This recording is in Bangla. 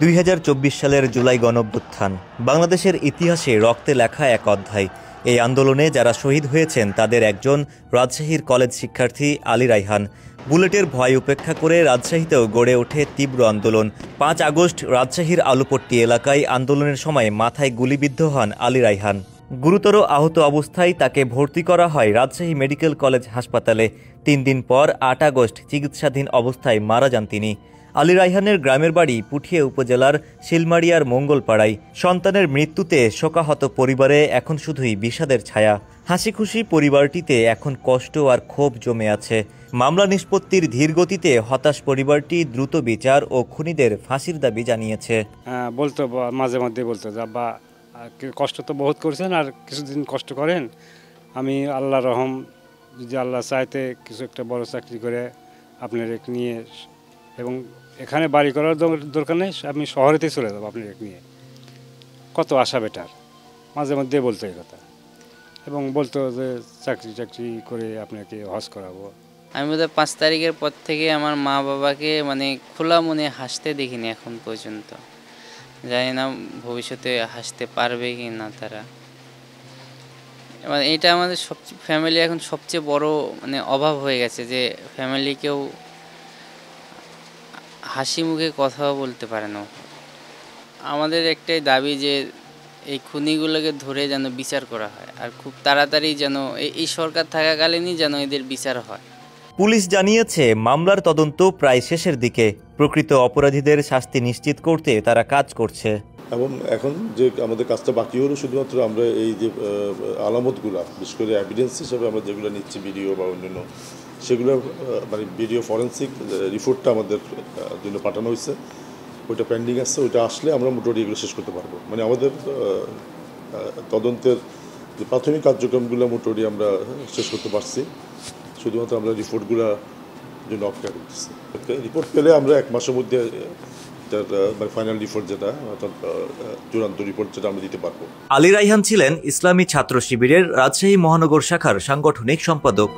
2024 সালের জুলাই গণঅভ্যুত্থান বাংলাদেশের ইতিহাসে রক্তে লেখা এক অধ্যায়। এই আন্দোলনে যারা শহীদ হয়েছেন তাদের একজন রাজশাহীর কলেজ শিক্ষার্থী আলী রায়হান। বুলেটের ভয় উপেক্ষা করে রাজশাহীতেও গড়ে ওঠে তীব্র আন্দোলন। 5 আগস্ট রাজশাহীর আলুপট্টি এলাকায় আন্দোলনের সময় মাথায় গুলিবিদ্ধ হন আলী রায়হান। গুরুতর আহত অবস্থায় তাকে ভর্তি করা হয় রাজশাহী মেডিকেল কলেজ হাসপাতালে। 3 দিন পর 8 আগস্ট চিকিৎসাধীন অবস্থায় মারা যান তিনি। আলী রায়হানের গ্রামের বাড়ি পুঠিয়া উপজেলার শিলমারিয়ার মঙ্গলপাড়ায়। সন্তানের মৃত্যুতে শোকাহত পরিবারে এখন শুধুই বিষাদের ছায়া। হাসি খুশি পরিবারটিতে এখন কষ্ট আর ক্ষোভ জমে আছে। মামলা নিষ্পত্তির ধীর গতিতে হতাশ পরিবারটি দ্রুত বিচার ও খুনিদের ফাঁসির দাবি জানিয়েছে। বলতো মাঝে মধ্যে বলতো যে আব্বা কষ্ট তো বহুত করছেন, আর কিছুদিন কষ্ট করেন, আমি আল্লাহ রহম যদি আল্লাহ চাইতে কিছু একটা বড় চাকরি করে আপনার নিয়ে, এবং এখানে বাড়ি করার দরকার নেই, আমি শহরেতেই চলে যাবো আপনার নিয়ে। কত আশা বেটার, মাঝে মধ্যে বলতো এই কথা, এবং বলতো যে চাকরি করে আপনাকে হজ করাবো। আমি বোধহয় 5 তারিখের পর থেকে আমার মা বাবাকে খোলা মনে হাসতে দেখিনি এখন পর্যন্ত। জানি না ভবিষ্যতে হাসতে পারবে কি না তারা। এটা আমাদের ফ্যামিলি এখন সবচেয়ে বড় অভাব হয়ে গেছে, যে ফ্যামিলি কেউ হাসি মুখে কথাও বলতে পারে না। আমাদের একটাই দাবি যে এই খুনিগুলোকে ধরে যেন বিচার করা হয়, আর খুব তাড়াতাড়ি যেন এই সরকার থাকাকালীনই যেন এদের বিচার হয়। পুলিশ জানিয়েছে মামলার তদন্ত প্রায় শেষের দিকে। প্রকৃত অপরাধীদের শাস্তি নিশ্চিত করতে তারা কাজ করছে। এবং এখন যে আমাদের কাজটা বাকি হলো শুধুমাত্র আমরা এই যে আলামতগুলো, বিশেষ করে এভিডেন্স হিসেবে আমরা যেগুলো নিচ্ছি ভিডিও বা অন্যান্য, সেগুলো ভিডিও ফরেন্সিক রিপোর্টটা আমাদের জন্য পাঠানো হয়েছে, ওইটা পেন্ডিং আছে। ওইটা আসলে আমরা মোটামুটি এগুলো শেষ করতে পারবো। আমাদের তদন্তের যে প্রাথমিক কার্যক্রমগুলো মোটামুটি আমরা শেষ করতে পারছি, শুধুমাত্র আমরা রিপোর্টগুলো জন্য অপেক্ষা করতেছি। রিপোর্ট পেলে আমরা 1 মাসের মধ্যে ফাইনাল রিপোর্ট যেটা অর্থাৎ চূড়ান্ত রিপোর্ট যেটা আমরা দিতে পারবো। আলী রায়হান ছিলেন ইসলামী ছাত্র শিবিরের রাজশাহী মহানগর শাখার সাংগঠনিক সম্পাদক।